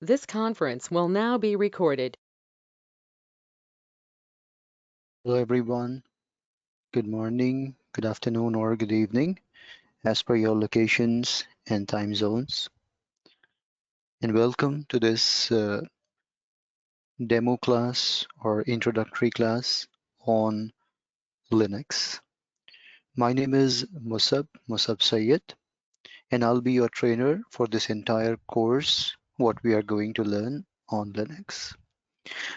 This conference will now be recorded. Hello, everyone. Good morning, good afternoon, or good evening, as per your locations and time zones. And welcome to this demo class or introductory class on Linux. My name is Musab Sayed, and I'll be your trainer for this entire course, what we are going to learn on Linux.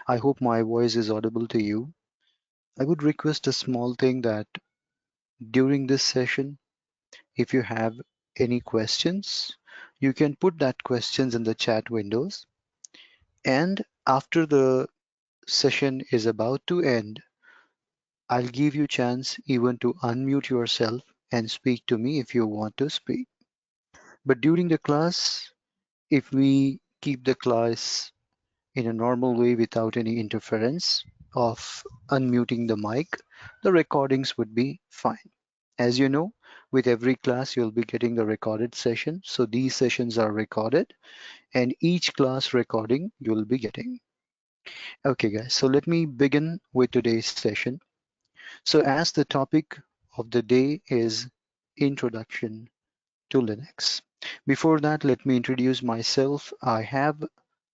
I hope my voice is audible to you. I would request a small thing that during this session, if you have any questions, you can put that questions in the chat windows. And after the session is about to end, I'll give you chance even to unmute yourself and speak to me if you want to speak. But during the class, if we keep the class in a normal way without any interference of unmuting the mic, the recordings would be fine. As you know, with every class, you'll be getting the recorded session. So these sessions are recorded and each class recording you'll be getting. Okay, guys, so let me begin with today's session. So as the topic of the day is Introduction to Linux. Before that, let me introduce myself. I have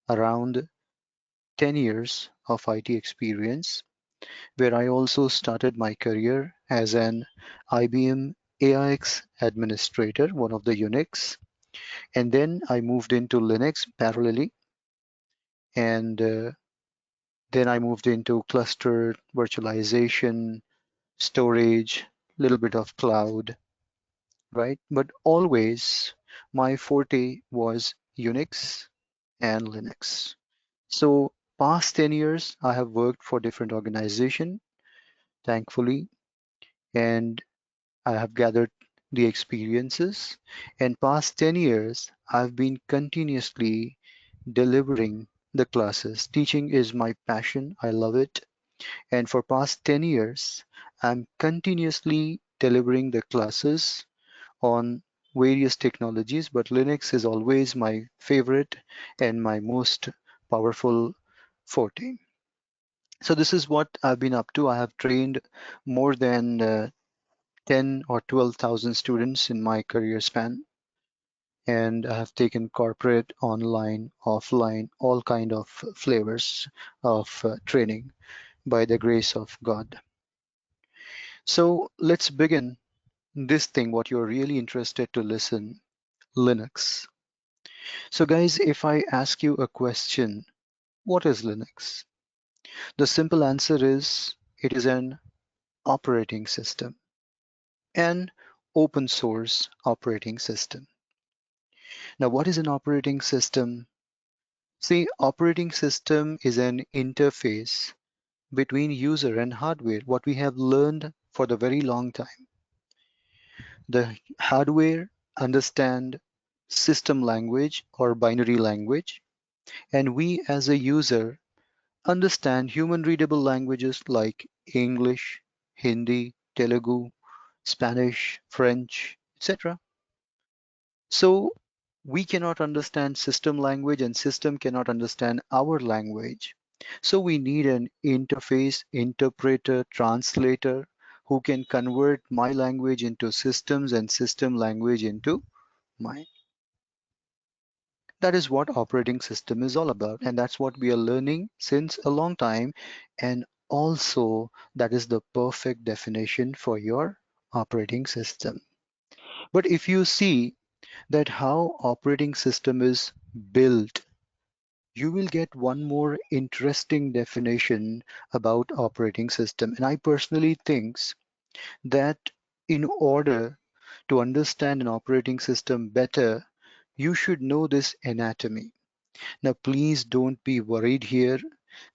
around 10 years of IT experience, where I also started my career as an IBM AIX administrator, one of the Unix, and then I moved into Linux parallelly, and then I moved into cluster virtualization, storage, little bit of cloud, right? But always my forte was Unix and Linux. So past 10 years, I have worked for different organizations, thankfully, and I have gathered the experiences. And past 10 years, I've been continuously delivering the classes. Teaching is my passion. I love it. And for past 10 years, I'm continuously delivering the classes on various technologies, but Linux is always my favorite and my most powerful forte. So this is what I've been up to. I have trained more than 10 or 12,000 students in my career span, and I have taken corporate, online, offline, all kind of flavors of training by the grace of God. So let's begin this thing, what you're really interested to listen, Linux. So guys, if I ask you a question, what is Linux? The simple answer is it is an operating system, an open source operating system. Now, what is an operating system? See, operating system is an interface between user and hardware, what we have learned for the very long time. The hardware understand system language or binary language, and we as a user understand human readable languages like English, Hindi, Telugu, Spanish, French, etc. So we cannot understand system language and system cannot understand our language. So we need an interface, interpreter, translator who can convert my language into systems and system language into mine. That is what operating system is all about. And that's what we are learning since a long time. And also that is the perfect definition for your operating system. But if you see that how operating system is built, you will get one more interesting definition about operating system. And I personally think that in order to understand an operating system better, you should know this anatomy. Now, please don't be worried here.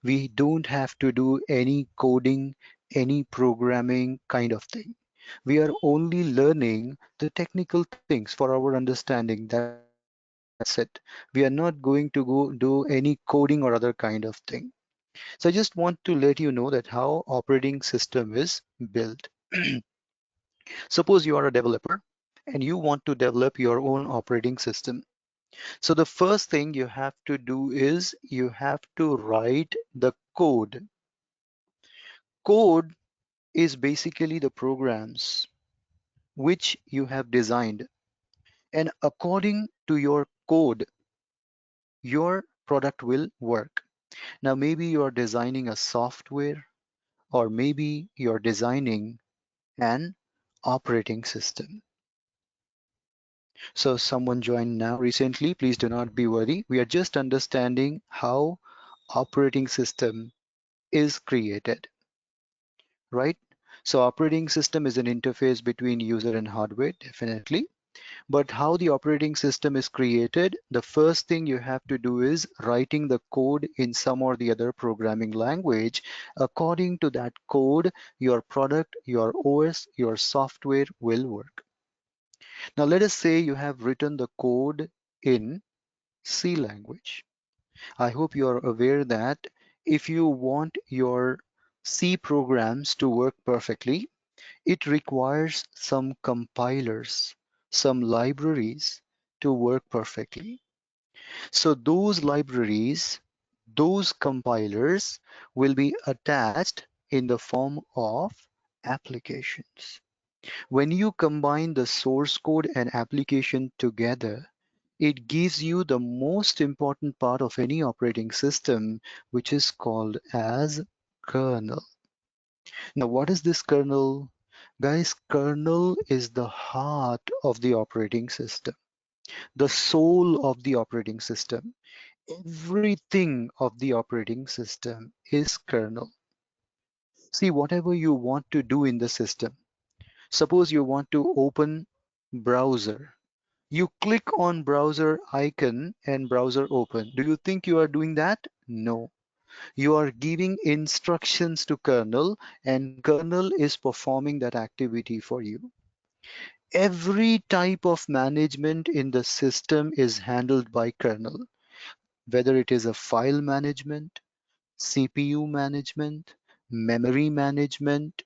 We don't have to do any coding, any programming kind of thing. We are only learning the technical things for our understanding. That's it. We are not going to go do any coding or other kind of thing. So I just want to let you know that how operating system is built. Suppose you are a developer and you want to develop your own operating system. So the first thing you have to do is you have to write the code. Code is basically the programs which you have designed. And according to your code, your product will work. Now, maybe you're designing a software, or maybe you're designing an operating system. So someone joined now recently, please do not be worried. We are just understanding how operating system is created, right? So operating system is an interface between user and hardware, definitely. But how the operating system is created, the first thing you have to do is writing the code in some or the other programming language. According to that code, your product, your OS, your software will work. Now let us say you have written the code in C language. I hope you are aware that if you want your C programs to work perfectly, it requires some compilers, some libraries to work perfectly. So those libraries, those compilers will be attached in the form of applications. When you combine the source code and application together, it gives you the most important part of any operating system, which is called as kernel. Now, what is this kernel? Guys, kernel is the heart of the operating system, the soul of the operating system. Everything of the operating system is kernel. See, whatever you want to do in the system, suppose you want to open browser. You click on browser icon and browser open. Do you think you are doing that? No. You are giving instructions to kernel and kernel is performing that activity for you. Every type of management in the system is handled by kernel, whether it is a file management, CPU management, memory management,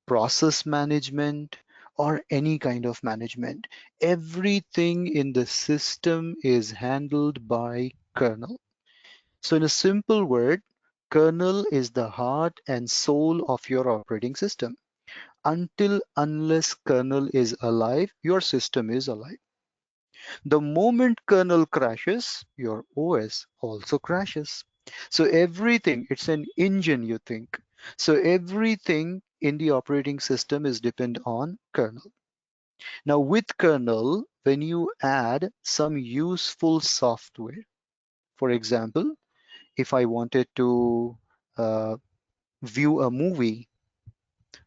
process management, or any kind of management. Everything in the system is handled by kernel. So in a simple word, kernel is the heart and soul of your operating system. Until unless kernel is alive, your system is alive. The moment kernel crashes, your OS also crashes. So everything, it's an engine, you think. So everything in the operating system is depend on kernel. Now with kernel, when you add some useful software, for example, if I wanted to uh, view a movie,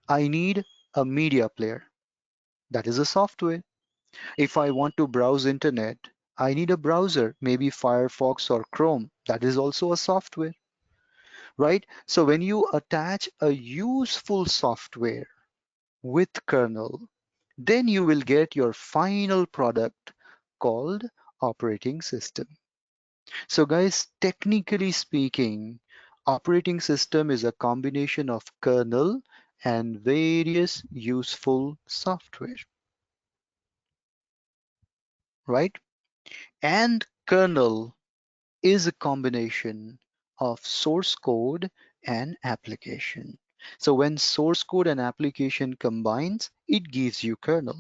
I need a media player. That is a software. If I want to browse internet, I need a browser, maybe Firefox or Chrome. That is also a software, right? So when you attach a useful software with kernel, then you will get your final product called operating system. So guys, technically speaking, operating system is a combination of kernel and various useful software, right? And kernel is a combination of source code and application. So when source code and application combines, it gives you kernel.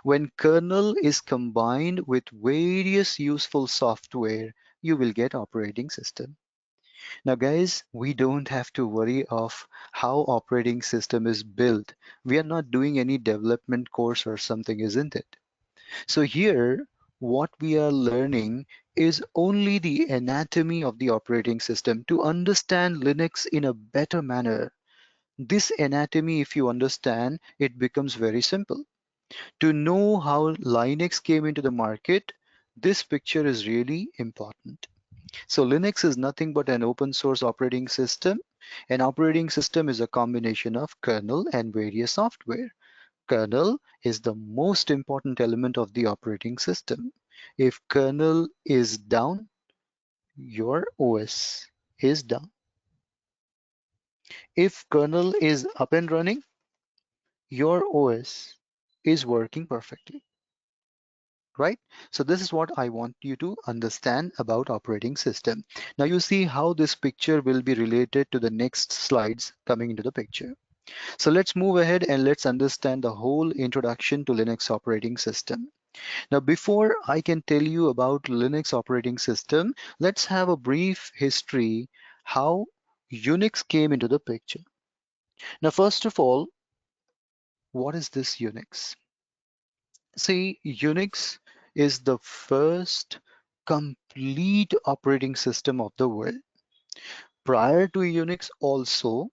When kernel is combined with various useful software, you will get operating system. Now guys, we don't have to worry of how operating system is built. We are not doing any development course or something, isn't it? So here, what we are learning is only the anatomy of the operating system to understand Linux in a better manner. This anatomy, if you understand, it becomes very simple. To know how Linux came into the market, this picture is really important. So Linux is nothing but an open source operating system. An operating system is a combination of kernel and various software. Kernel is the most important element of the operating system. If kernel is down, your OS is down. If kernel is up and running, your OS is working perfectly. right? So this is what I want you to understand about operating system. Now you see how this picture will be related to the next slides coming into the picture. So let's move ahead and let's understand the whole introduction to Linux operating system. Now, before I can tell you about Linux operating system, let's have a brief history how Unix came into the picture. Now, first of all, what is this Unix? See, Unix is the first complete operating system of the world. Prior to Unix also,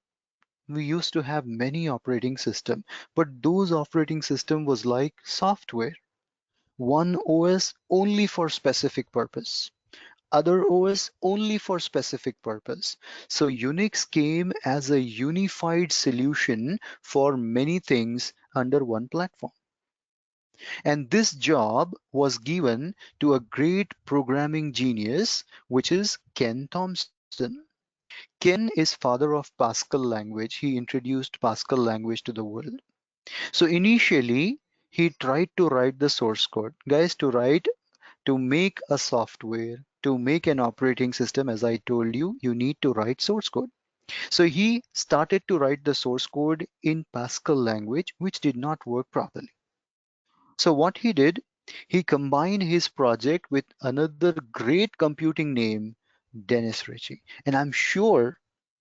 we used to have many operating system, but those operating system was like software. One OS only for specific purpose, other OS only for specific purpose. So Unix came as a unified solution for many things under one platform. And this job was given to a great programming genius, which is Ken Thompson. Ken is father of Pascal language. He introduced Pascal language to the world. So initially, he tried to write the source code. Guys, to make a software, to make an operating system, as I told you, you need to write source code. So he started to write the source code in Pascal language, which did not work properly. So what he did, he combined his project with another great computing name, Dennis Ritchie. And I'm sure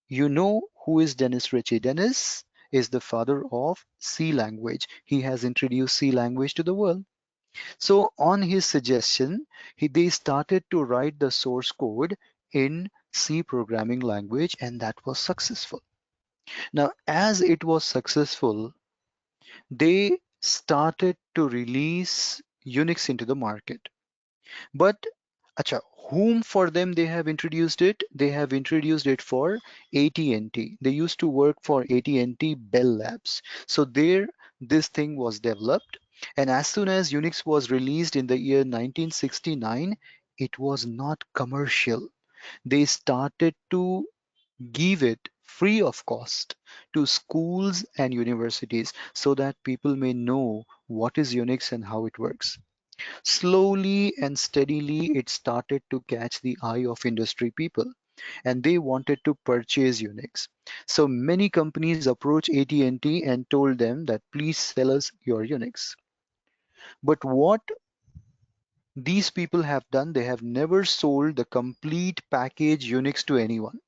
you know who is Dennis Ritchie. Dennis is the father of C language. He has introduced C language to the world. So on his suggestion, they started to write the source code in C programming language, and that was successful. Now, as it was successful, they started to release Unix into the market. But acha, whom for them they have introduced it? They have introduced it for AT&T. They used to work for AT&T Bell Labs. So there, this thing was developed. And as soon as Unix was released in the year 1969, it was not commercial. They started to give it free of cost to schools and universities so that people may know what is Unix and how it works. Slowly and steadily, it started to catch the eye of industry people, and they wanted to purchase Unix. So many companies approached AT&T and told them that please sell us your Unix. But what these people have done, they have never sold the complete package Unix to anyone.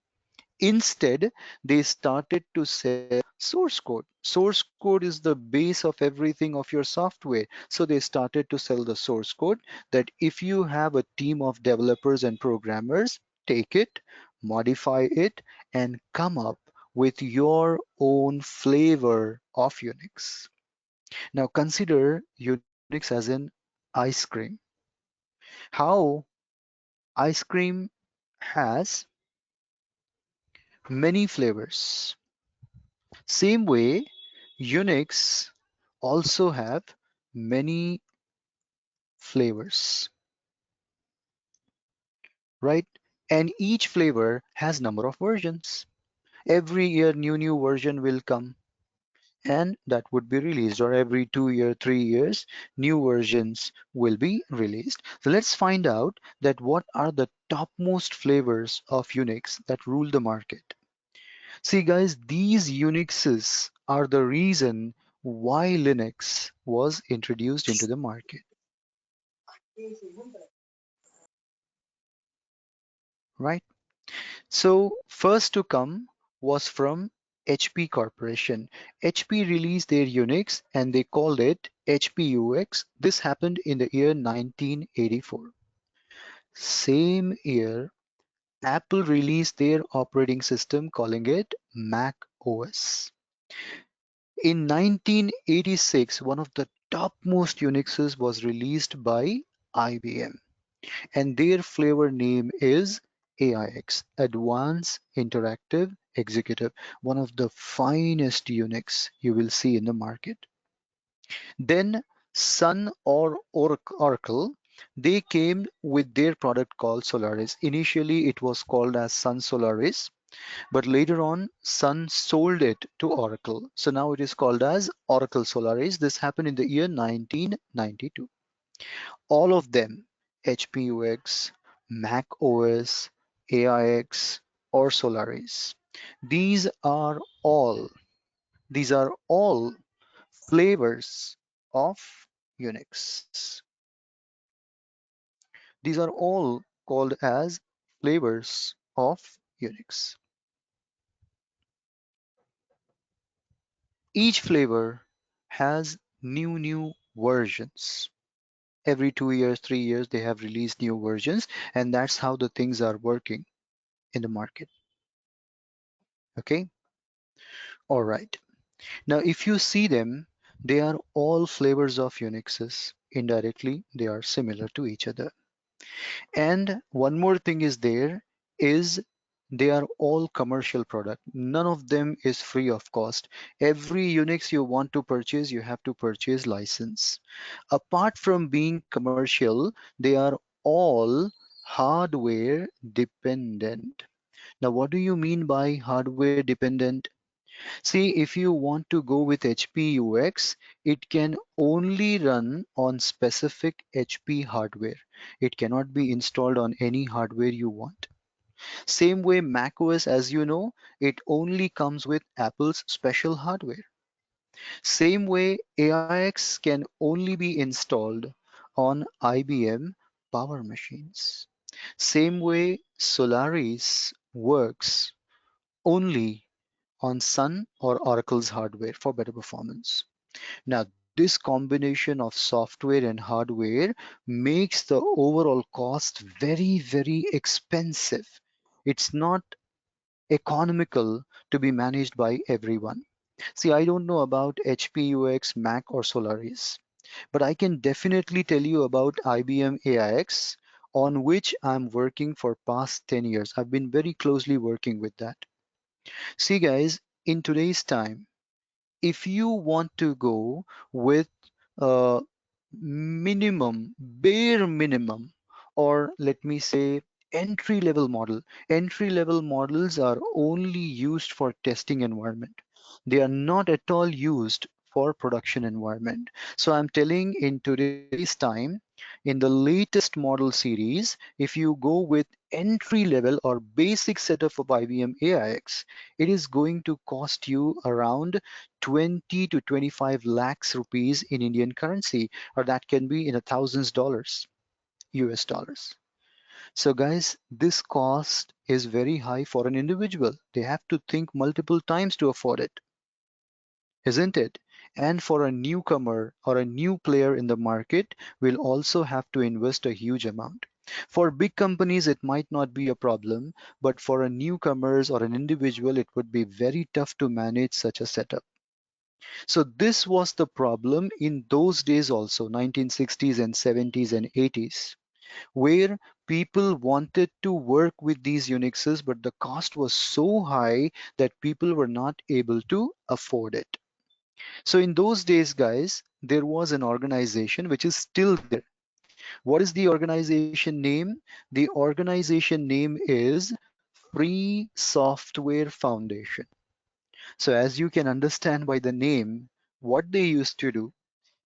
Instead, they started to sell source code. Source code is the base of everything of your software. So they started to sell the source code that if you have a team of developers and programmers, take it, modify it, and come up with your own flavor of Unix. Now consider Unix as an ice cream. How ice cream has many flavors. Same way, Unix also have many flavors, right? And each flavor has number of versions. Every year, new version will come, and that would be released, or every 2 year, 3 years, new versions will be released. So let's find out that what are the topmost flavors of Unix that rule the market. See, guys, these Unixes are the reason why Linux was introduced into the market, right? So, first to come was from HP Corporation. HP released their Unix and they called it HPUX. This happened in the year 1984. Same year, Apple released their operating system calling it Mac OS. In 1986, one of the topmost Unixes was released by IBM, and their flavor name is AIX, Advanced Interactive Executive, one of the finest Unix you will see in the market. Then Sun or Oracle, they came with their product called Solaris. Initially, it was called as Sun Solaris, but later on, Sun sold it to Oracle. So now it is called as Oracle Solaris. This happened in the year 1992. All of them, HPUX, Mac OS, AIX, or Solaris. These are all these are all flavors of Unix. These are all called as flavors of Unix. Each flavor has new versions. Every 2 years, 3 years, they have released new versions, and that's how the things are working in the market. Okay, all right. Now, if you see them, they are all flavors of Unixes. Indirectly, they are similar to each other. And one more thing is there is they are all commercial product. None of them is free of cost. Every Unix you want to purchase, you have to purchase license. Apart from being commercial, they are all hardware dependent. Now, what do you mean by hardware dependent? See, if you want to go with HP UX, it can only run on specific HP hardware. It cannot be installed on any hardware you want. Same way macOS, as you know, it only comes with Apple's special hardware. Same way AIX can only be installed on IBM power machines. Same way Solaris works only on Sun or Oracle's hardware for better performance. Now, this combination of software and hardware makes the overall cost very expensive. It's not economical to be managed by everyone. See, I don't know about HPUX, Mac, or Solaris, but I can definitely tell you about IBM AIX, on which I'm working for past 10 years. I've been very closely working with that. See, guys, in today's time, if you want to go with a bare minimum, or let me say entry level model, entry level models are only used for testing environment. They are not at all used for production environment. So I'm telling in today's time, in the latest model series, if you go with entry level or basic setup of IBM AIX, it is going to cost you around 20 to 25 lakhs rupees in Indian currency, or that can be in $1,000 US dollars. So, guys, this cost is very high for an individual. They have to think multiple times to afford it, isn't it? And for a newcomer or a new player in the market, will also have to invest a huge amount. For big companies, it might not be a problem, but for a newcomers or an individual, it would be very tough to manage such a setup. So this was the problem in those days also, 1960s and 70s and 80s, where people wanted to work with these Unixes, but the cost was so high that people were not able to afford it. So in those days, guys, there was an organization which is still there. What is the organization name? The organization name is Free Software Foundation. So as you can understand by the name, what they used to do,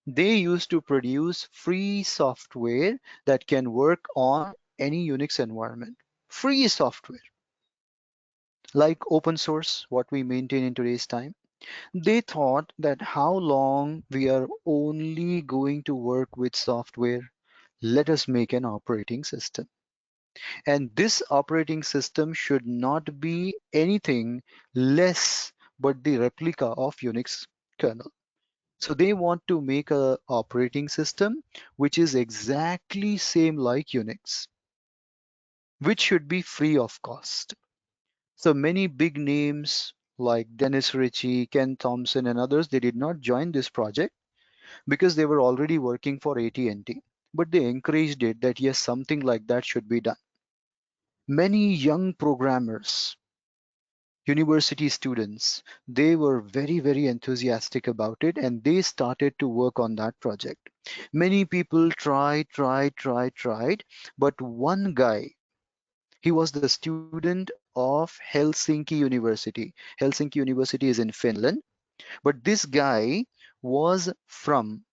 they used to produce free software that can work on any Unix environment. Free software, like open source, what we maintain in today's time. They thought that how long we are only going to work with software, let us make an operating system. And this operating system should not be anything less but the replica of Unix kernel. So they want to make a operating system which is exactly same like Unix, which should be free of cost. So many big names like Dennis Ritchie, Ken Thompson, and others, they did not join this project because they were already working for AT&T. But they encouraged it that yes, something like that should be done. Many young programmers, university students, they were very enthusiastic about it, and they started to work on that project. Many people tried, but one guy, he was the student of Helsinki University. Helsinki University is in Finland, but this guy was from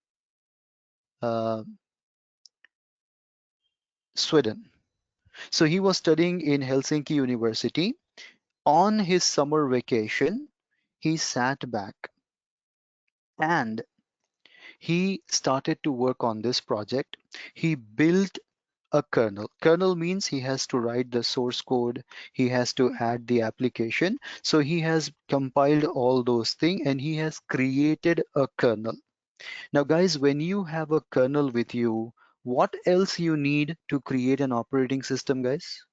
uh, Sweden. So he was studying in Helsinki University. On his summer vacation, he sat back and he started to work on this project. He built a kernel. Kernel means he has to write the source code, he has to add the application. So he has compiled all those things and he has created a kernel. Now, guys, when you have a kernel with you, what else you need to create an operating system, guys?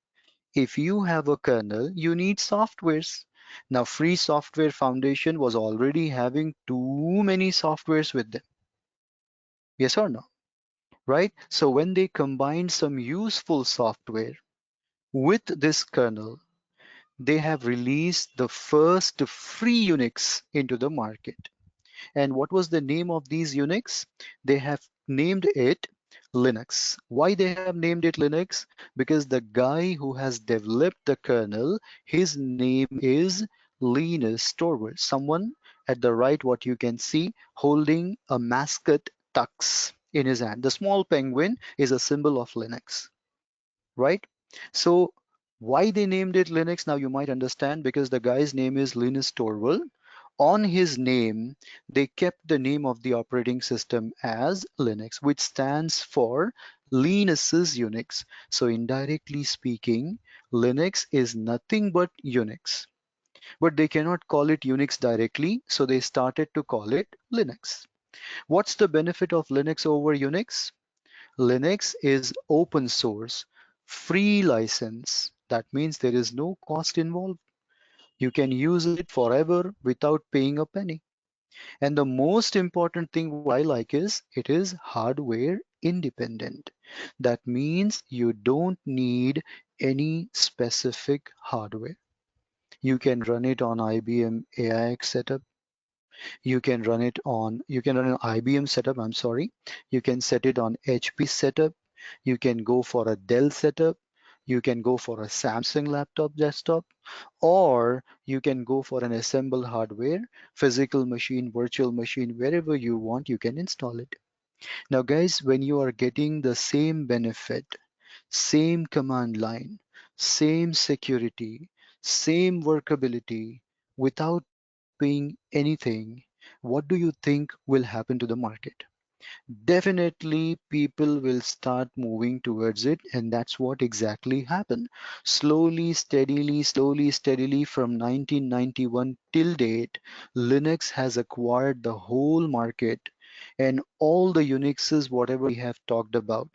If you have a kernel, you need softwares. Now, Free Software Foundation was already having too many softwares with them. Yes or no? Right? So when they combined some useful software with this kernel, they have released the first free Unix into the market. And what was the name of these Unix? They have named it Linux. Why they have named it Linux? Because the guy who has developed the kernel, his name is Linus Torvalds. Someone at the right, what you can see, holding a mascot tux in his hand. The small penguin is a symbol of Linux, right? So why they named it Linux, now you might understand, because the guy's name is Linus Torvald. On his name, they kept the name of the operating system as Linux, which stands for Linus's Unix. So indirectly speaking, Linux is nothing but Unix. But they cannot call it Unix directly, so they started to call it Linux. What's the benefit of Linux over Unix? Linux is open source, free license. That means there is no cost involved. You can use it forever without paying a penny. And the most important thing what I like is it is hardware independent. That means you don't need any specific hardware. You can run it on IBM AIX setup. You can run an IBM setup, I'm sorry. You can set it on HP setup. You can go for a Dell setup. You can go for a Samsung laptop desktop, or you can go for an assembled hardware, physical machine, virtual machine, wherever you want, you can install it. Now, guys, when you are getting the same benefit, same command line, same security, same workability without paying anything, what do you think will happen to the market? Definitely people will start moving towards it, and that's what exactly happened. Slowly, steadily from 1991 till date, Linux has acquired the whole market and all the Unixes, whatever we have talked about.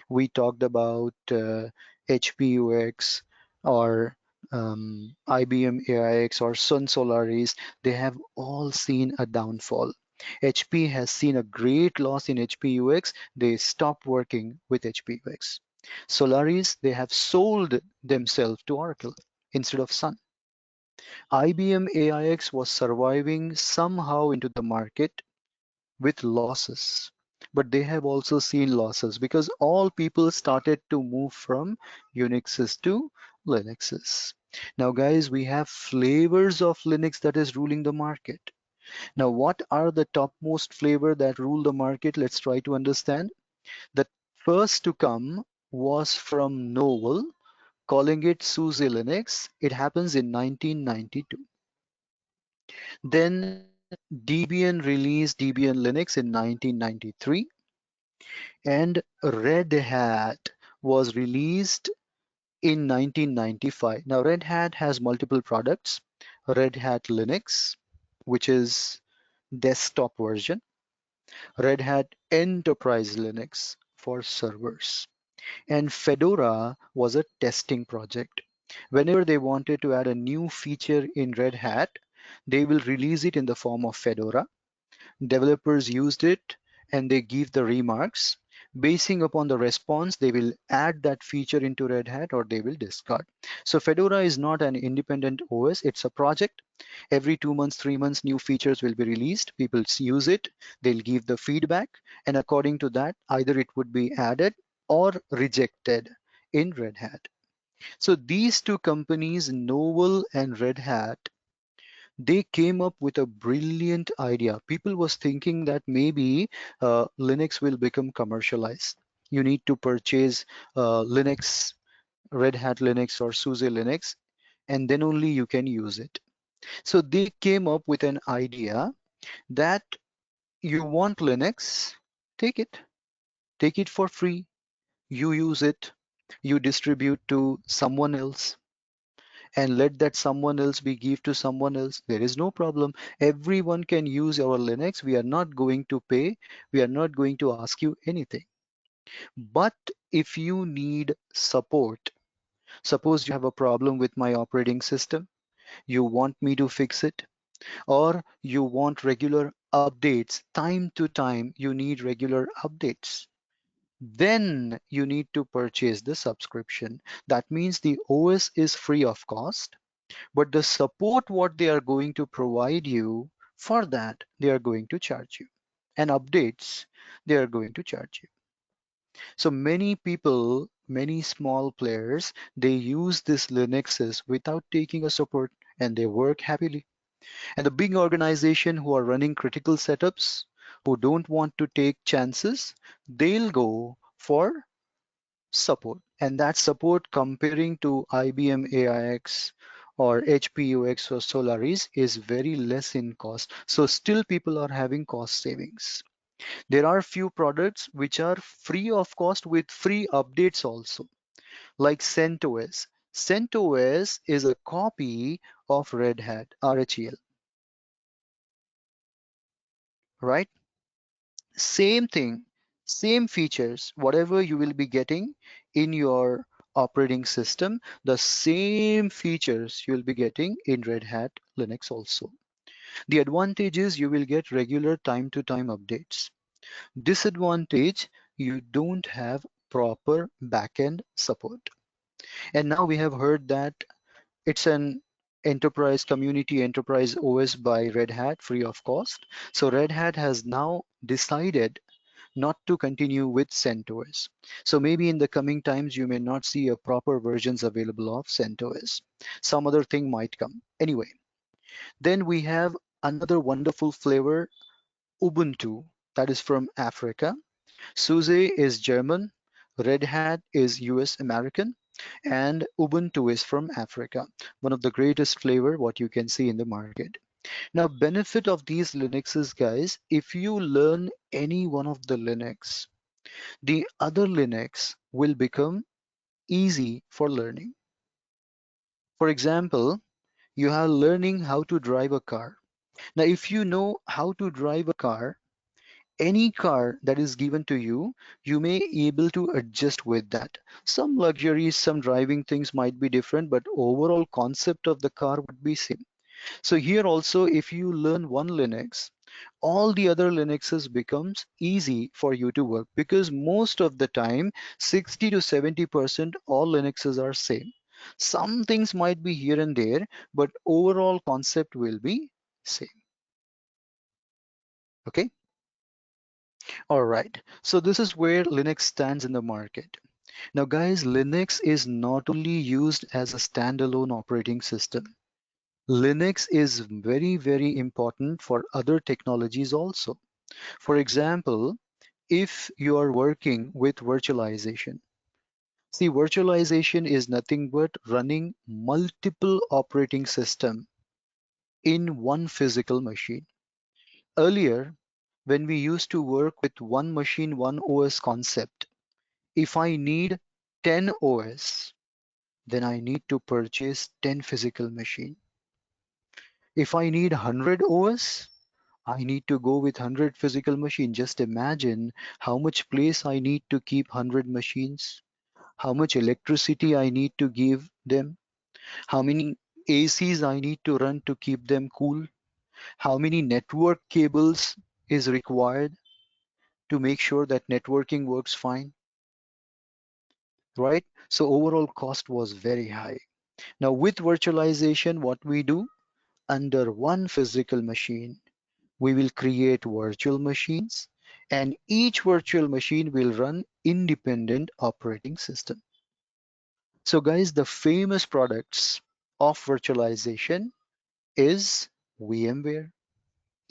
We talked about HPUX or IBM AIX or Sun Solaris. They have all seen a downfall. HP has seen a great loss in HPUX. They stopped working with HPUX. Solaris, they have sold themselves to Oracle instead of Sun. IBM AIX was surviving somehow into the market with losses. But they have also seen losses because all people started to move from Unixes to Linuxes. Now, guys, we have flavors of Linux that is ruling the market. Now, what are the topmost flavor that rule the market? Let's try to understand. The first to come was from Novell, calling it SUSE Linux. It happens in 1992. Then Debian released Debian Linux in 1993, and Red Hat was released in 1995. Now, Red Hat has multiple products. Red Hat Linux, which is desktop version. Red Hat Enterprise Linux for servers. And Fedora was a testing project. Whenever they wanted to add a new feature in Red Hat, they will release it in the form of Fedora. Developers used it and they give the remarks. Basing upon the response, they will add that feature into Red Hat or they will discard. So Fedora is not an independent OS, it's a project. Every 2 months, 3 months, new features will be released. People use it, they'll give the feedback, and according to that, either it would be added or rejected in Red Hat. So these two companies, Novell and Red Hat, they came up with a brilliant idea. People was thinking that maybe Linux will become commercialized. You need to purchase Linux, Red Hat Linux or SUSE Linux, and then only you can use it. So they came up with an idea that you want Linux, take it. Take it for free. You use it. You distribute to someone else and let that someone else be give to someone else. There is no problem. Everyone can use our Linux. We are not going to pay. We are not going to ask you anything. But if you need support, suppose you have a problem with my operating system, you want me to fix it, or you want regular updates, time to time, you need regular updates. Then you need to purchase the subscription. That means the OS is free of cost, but the support what they are going to provide you, for that they are going to charge you. And updates, they are going to charge you. So many people, many small players, they use this Linuxes without taking a support and they work happily. And the big organization who are running critical setups, who don't want to take chances, they'll go for support. And that support comparing to IBM AIX or HP UX or Solaris is very less in cost. So still people are having cost savings. There are few products which are free of cost with free updates also, like CentOS. CentOS is a copy of Red Hat RHEL, right? Same thing, same features, whatever you will be getting in your operating system, the same features you'll be getting in Red Hat Linux also. The advantage is you will get regular time-to-time updates. Disadvantage, you don't have proper backend support. And now we have heard that it's an enterprise community enterprise OS by Red Hat free of cost. So Red Hat has now decided not to continue with CentOS. So maybe in the coming times, you may not see a proper versions available of CentOS. Some other thing might come. Anyway, then we have another wonderful flavor, Ubuntu, that is from Africa. SUSE is German, Red Hat is US American, and Ubuntu is from Africa. One of the greatest flavor what you can see in the market. Now, benefit of these Linuxes, guys, if you learn any one of the Linux, the other Linux will become easy for learning. For example, you are learning how to drive a car. Now, if you know how to drive a car, any car that is given to you, you may able to adjust with that. Some luxuries, some driving things might be different, but overall concept of the car would be same. So here also, if you learn one Linux, all the other Linuxes becomes easy for you to work because most of the time, 60 to 70% all Linuxes are same. Some things might be here and there, but overall concept will be same. Okay. All right. So this is where Linux stands in the market. Now, guys, Linux is not only used as a standalone operating system. Linux is very, very important for other technologies also. For example, if you are working with virtualization, see, virtualization is nothing but running multiple operating system in one physical machine. Earlier, when we used to work with one machine, one OS concept, if I need 10 OS, then I need to purchase 10 physical machine. If I need 100 OS, I need to go with 100 physical machine. Just imagine how much place I need to keep 100 machines, how much electricity I need to give them, how many ACs I need to run to keep them cool, how many network cables is required to make sure that networking works fine, right? So overall cost was very high. Now with virtualization, what we do under one physical machine, we will create virtual machines and each virtual machine will run independent operating system. So guys, the famous products of virtualization is VMware,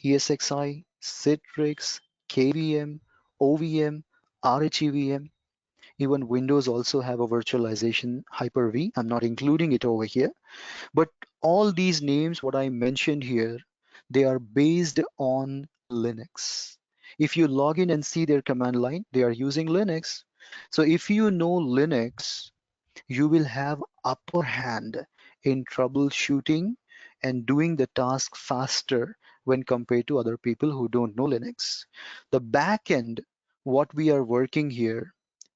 ESXi, Citrix, KVM, OVM, RHEVM. Even Windows also have a virtualization Hyper-V. I'm not including it over here. But all these names, what I mentioned here, they are based on Linux. If you log in and see their command line, they are using Linux. So if you know Linux, you will have upper hand in troubleshooting and doing the task faster when compared to other people who don't know Linux. The back end, what we are working here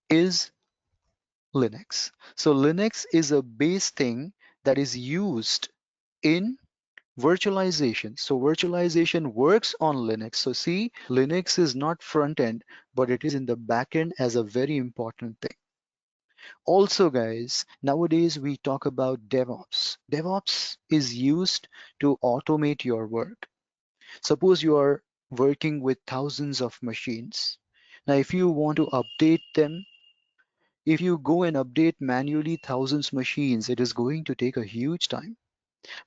is Linux. So Linux is a base thing that is used in virtualization. So virtualization works on Linux. So see, Linux is not front end, but it is in the back end as a very important thing. Also, guys, nowadays we talk about DevOps. DevOps is used to automate your work. Suppose you are working with thousands of machines. Now, if you want to update them, if you go and update manually thousands machines, it is going to take a huge time.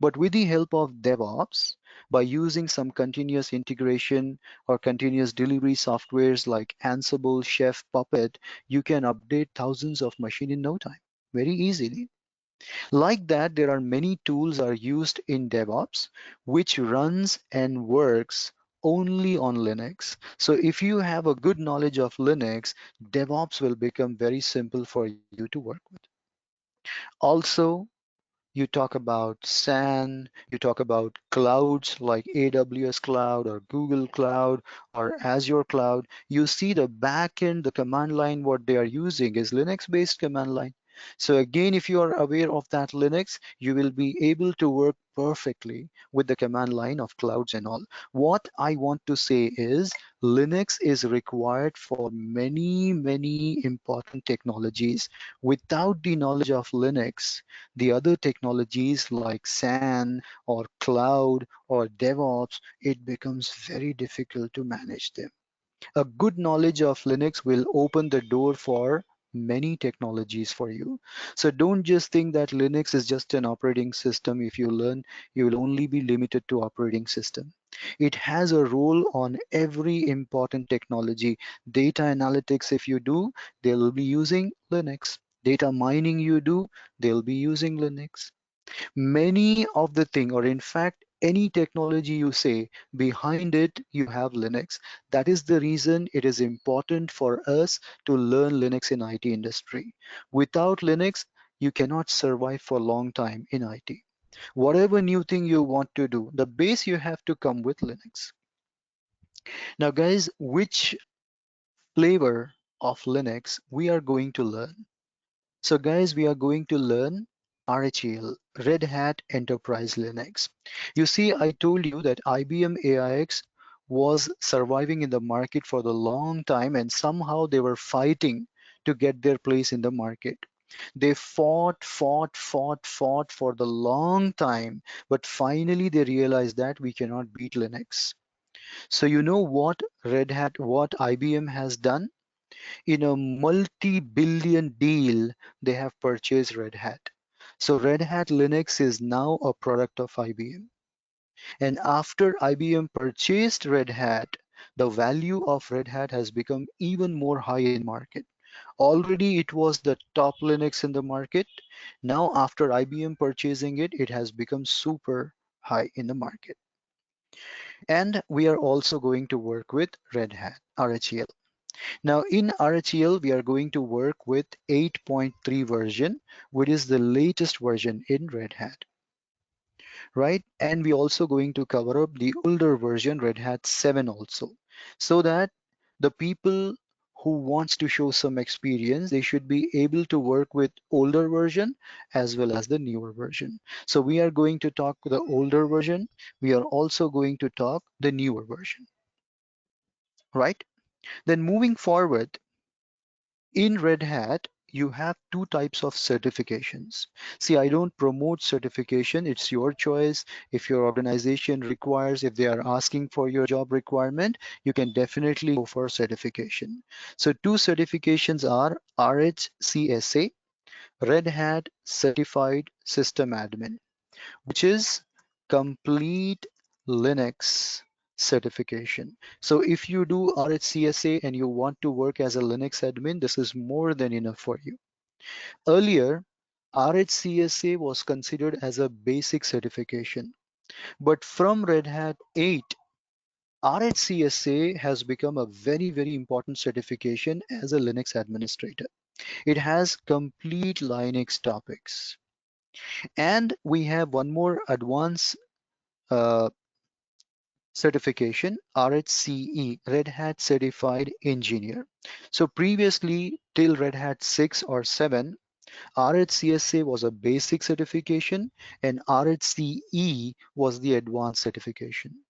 But with the help of DevOps, by using some continuous integration or continuous delivery softwares like Ansible, Chef, Puppet, you can update thousands of machines in no time, very easily. Like that, there are many tools are used in DevOps, which runs and works only on Linux. So if you have a good knowledge of Linux, DevOps will become very simple for you to work with. Also, you talk about SAN, you talk about clouds like AWS Cloud or Google Cloud or Azure Cloud. You see the backend, the command line, what they are using is Linux-based command line. So again, if you are aware of that Linux, you will be able to work perfectly with the command line of clouds and all. What I want to say is Linux is required for many, many important technologies. Without the knowledge of Linux, the other technologies like SAN or cloud or DevOps, it becomes very difficult to manage them. A good knowledge of Linux will open the door for many technologies for you. So don't just think that Linux is just an operating system. If you learn, you will only be limited to operating system. It has a role on every important technology. Data analytics, if you do, they'll be using Linux. Data mining you do, they'll be using Linux. Many of the thing, or in fact, any technology you say, behind it, you have Linux. That is the reason it is important for us to learn Linux in IT industry. Without Linux, you cannot survive for a long time in IT. Whatever new thing you want to do, the base you have to come with Linux. Now, guys, which flavor of Linux we are going to learn? So guys, we are going to learn RHEL, Red Hat Enterprise Linux. You see, I told you that IBM AIX was surviving in the market for the long time and somehow they were fighting to get their place in the market. They fought for the long time, but finally they realized that we cannot beat Linux. So you know what IBM has done? In a multi-billion deal, they have purchased Red Hat. So Red Hat Linux is now a product of IBM. And after IBM purchased Red Hat, the value of Red Hat has become even more high in market. Already it was the top Linux in the market. Now after IBM purchasing it, it has become super high in the market. And we are also going to work with Red Hat, RHEL. Now in RHEL, we are going to work with 8.3 version, which is the latest version in Red Hat, right? And we also going to cover up the older version, Red Hat 7 also, so that the people who wants to show some experience, they should be able to work with older version as well as the newer version. So we are going to talk the older version. We are also going to talk the newer version, right? Then moving forward, in Red Hat, you have two types of certifications. See, I don't promote certification, it's your choice. If your organization requires, if they are asking for your job requirement, you can definitely go for certification. So two certifications are RHCSA, Red Hat Certified System Admin, which is complete Linux certification. So if you do RHCSA and you want to work as a Linux admin, this is more than enough for you. Earlier, RHCSA was considered as a basic certification, but from Red Hat 8, RHCSA has become a very, very important certification as a Linux administrator. It has complete Linux topics. And we have one more advanced uh, certification, RHCE, Red Hat Certified Engineer. So previously, till Red Hat 6 or 7, RHCSA was a basic certification and RHCE was the advanced certification.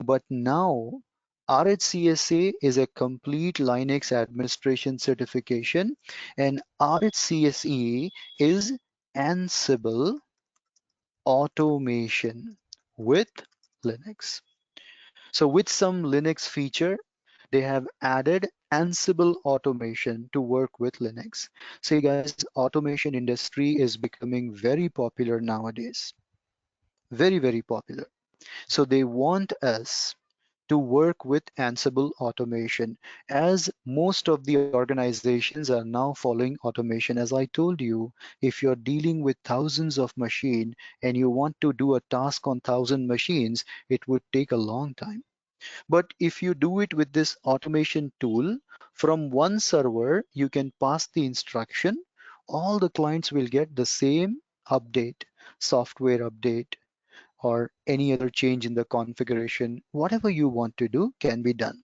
But now, RHCSA is a complete Linux administration certification, and RHCSE is Ansible automation with Linux. So with some Linux feature, they have added Ansible automation to work with Linux. See guys, automation industry is becoming very popular nowadays. Very, very popular. So they want us to work with Ansible automation, as most of the organizations are now following automation. As I told you, if you're dealing with thousands of machines and you want to do a task on 1,000 machines, it would take a long time. But if you do it with this automation tool, from one server, you can pass the instruction. All the clients will get the same update, software update, or any other change in the configuration. Whatever you want to do can be done.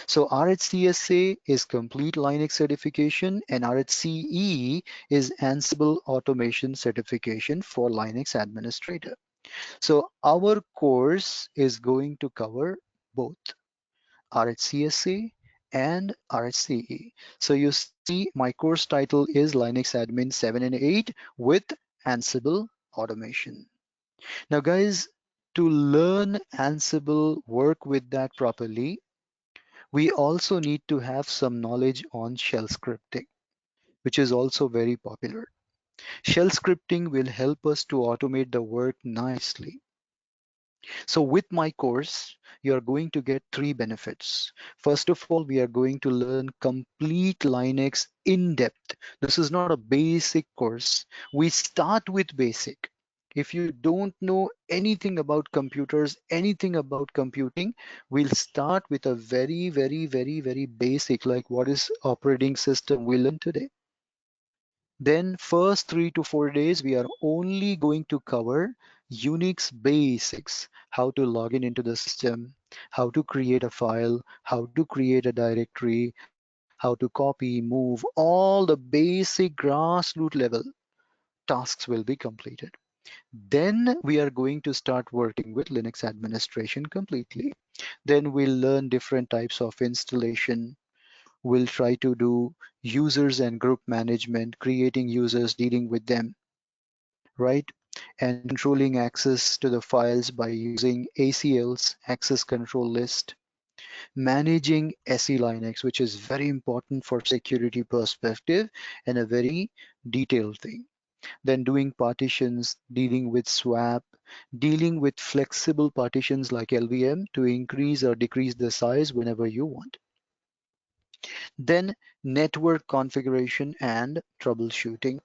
So RHCSA is complete Linux certification, and RHCE is Ansible automation certification for Linux administrator. So our course is going to cover both RHCSA and RHCE. So you see my course title is Linux Admin 7 and 8 with Ansible automation. Now guys, to learn Ansible, work with that properly, we also need to have some knowledge on shell scripting, which is also very popular. Shell scripting will help us to automate the work nicely. So with my course, you're going to get three benefits. First of all, we are going to learn complete Linux in depth. This is not a basic course. We start with basic. If you don't know anything about computers, anything about computing, we'll start with a very, very, very, very basic, like what is operating system we learn today. Then first 3 to 4 days, we are only going to cover Unix basics, how to log in into the system, how to create a file, how to create a directory, how to copy, move, all the basic grassroots level tasks will be completed. Then we are going to start working with Linux administration completely. Then we'll learn different types of installation. We'll try to do users and group management, creating users, dealing with them, right? And controlling access to the files by using ACLs, access control list, managing SE Linux, which is very important for security perspective and a very detailed thing. Then doing partitions, dealing with swap, dealing with flexible partitions like LVM to increase or decrease the size whenever you want. Then network configuration and troubleshooting.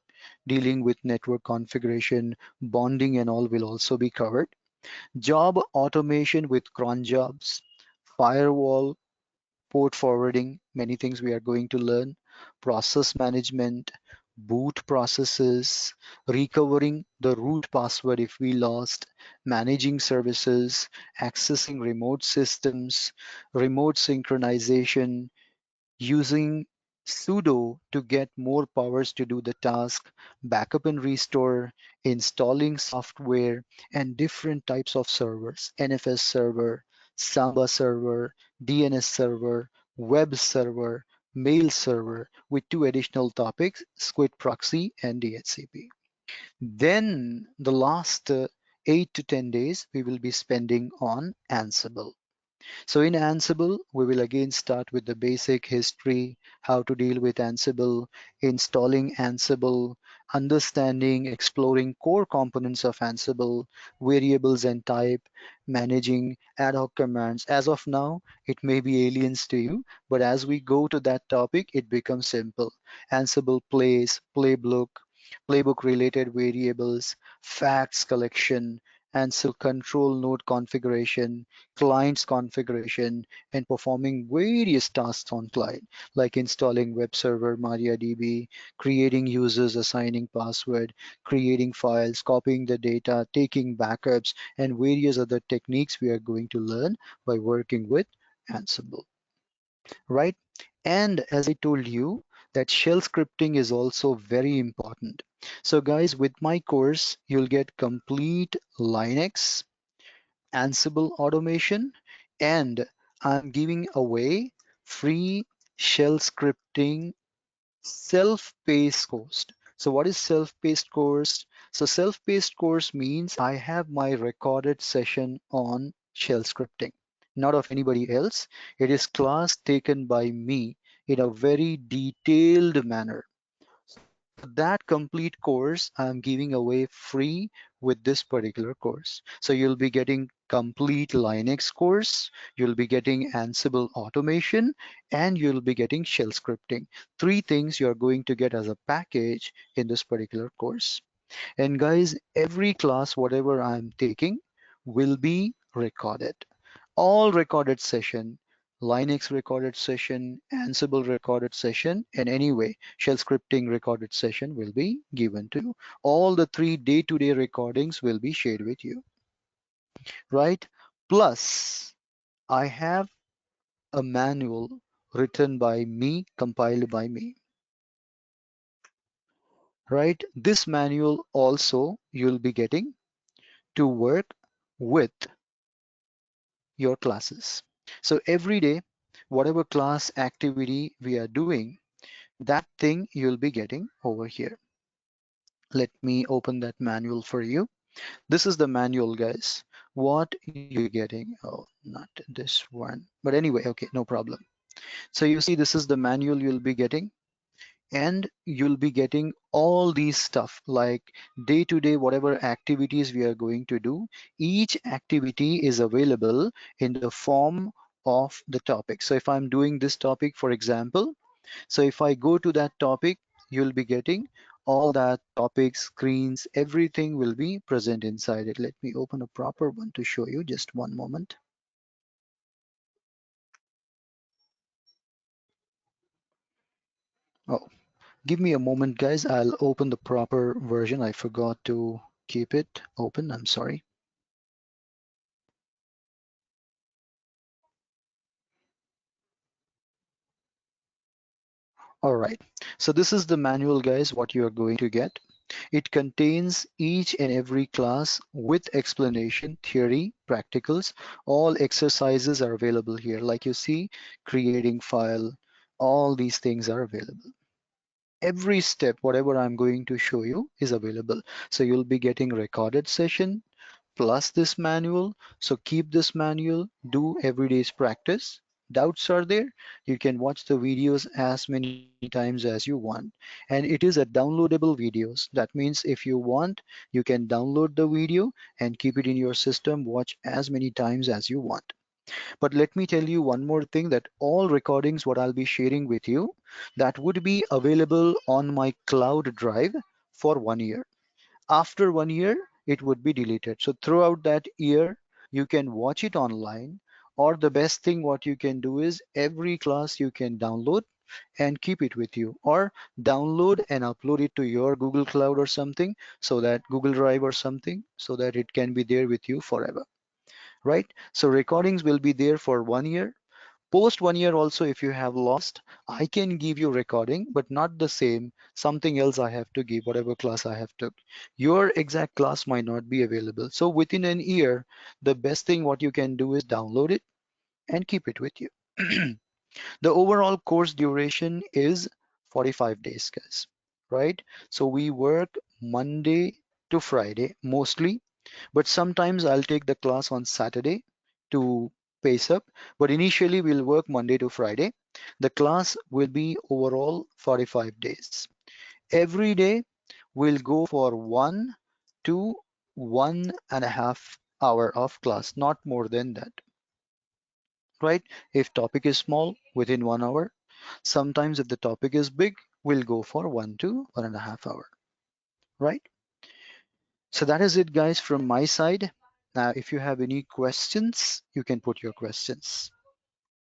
Dealing with network configuration, bonding and all will also be covered. Job automation with cron jobs, firewall, port forwarding, many things we are going to learn. Process management, boot processes, recovering the root password if we lost, managing services, accessing remote systems, remote synchronization, using sudo to get more powers to do the task, backup and restore, installing software, and different types of servers, NFS server, Samba server, DNS server, web server, mail server, with two additional topics, Squid proxy and DHCP. Then the last 8 to 10 days we will be spending on Ansible. So in Ansible, we will again start with the basic history, how to deal with Ansible, installing Ansible, understanding, exploring core components of Ansible, variables and type, managing ad hoc commands. As of now, it may be aliens to you, but as we go to that topic, it becomes simple. Ansible plays, playbook related variables, facts collection, Ansible control node configuration, clients configuration, and performing various tasks on client, like installing web server MariaDB, creating users, assigning password, creating files, copying the data, taking backups, and various other techniques we are going to learn by working with Ansible, right? And as I told you, that shell scripting is also very important. So guys, with my course, you'll get complete Linux, Ansible automation, and I'm giving away free shell scripting self-paced course. So what is self-paced course? So self-paced course means I have my recorded session on shell scripting, not of anybody else. It is class taken by me in a very detailed manner. So that complete course I'm giving away free with this particular course. So you'll be getting complete Linux course, you'll be getting Ansible automation, and you'll be getting shell scripting. Three things you're going to get as a package in this particular course. And guys, every class, whatever I'm taking, will be recorded. All recorded session, Linux recorded session, Ansible recorded session, and anyway, shell scripting recorded session will be given to you. All the three day-to-day recordings will be shared with you, right? Plus, I have a manual written by me, compiled by me, right? This manual also you'll be getting to work with your classes. So every day, whatever class activity we are doing, that thing you'll be getting over here. Let me open that manual for you. This is the manual, guys. What you'll be getting. Oh, not this one. But anyway, okay, no problem. So you see, this is the manual you'll be getting, and you'll be getting all these stuff like day to day, whatever activities we are going to do. Each activity is available in the form of the topic. So if I'm doing this topic, for example, so if I go to that topic, you'll be getting all that topic screens, everything will be present inside it. Let me open a proper one to show you. Just one moment. Oh, give me a moment, guys. I'll open the proper version. I forgot to keep it open. I'm sorry. All right. So this is the manual, guys, what you are going to get. It contains each and every class with explanation, theory, practicals. All exercises are available here. Like you see, creating file, all these things are available. Every step, whatever I'm going to show you is available. So you'll be getting recorded session plus this manual. So keep this manual, do every day's practice. Doubts are there, you can watch the videos as many times as you want. And it is a downloadable videos. That means if you want, you can download the video and keep it in your system, watch as many times as you want. But let me tell you one more thing, that all recordings what I'll be sharing with you, that would be available on my cloud drive for 1 year. After 1 year, it would be deleted. So throughout that year, you can watch it online, or the best thing what you can do is every class you can download and keep it with you, or download and upload it to your Google Cloud or something, so that Google Drive or something, so that it can be there with you forever, right? So recordings will be there for 1 year. Post 1 year also, if you have lost, I can give you recording, but not the same. Something else I have to give, whatever class I have took. Your exact class might not be available. So within an year, the best thing what you can do is download it and keep it with you. The overall course duration is 45 days, guys, right? So we work Monday to Friday mostly, but sometimes I'll take the class on Saturday to pace up. But initially, we'll work Monday to Friday. The class will be overall 45 days. Every day, we'll go for 1 to 1.5 hour of class, not more than that, right? If topic is small, within 1 hour. Sometimes if the topic is big, we'll go for 1 to 1.5 hour, right? So that is it, guys, from my side. Now, if you have any questions, you can put your questions.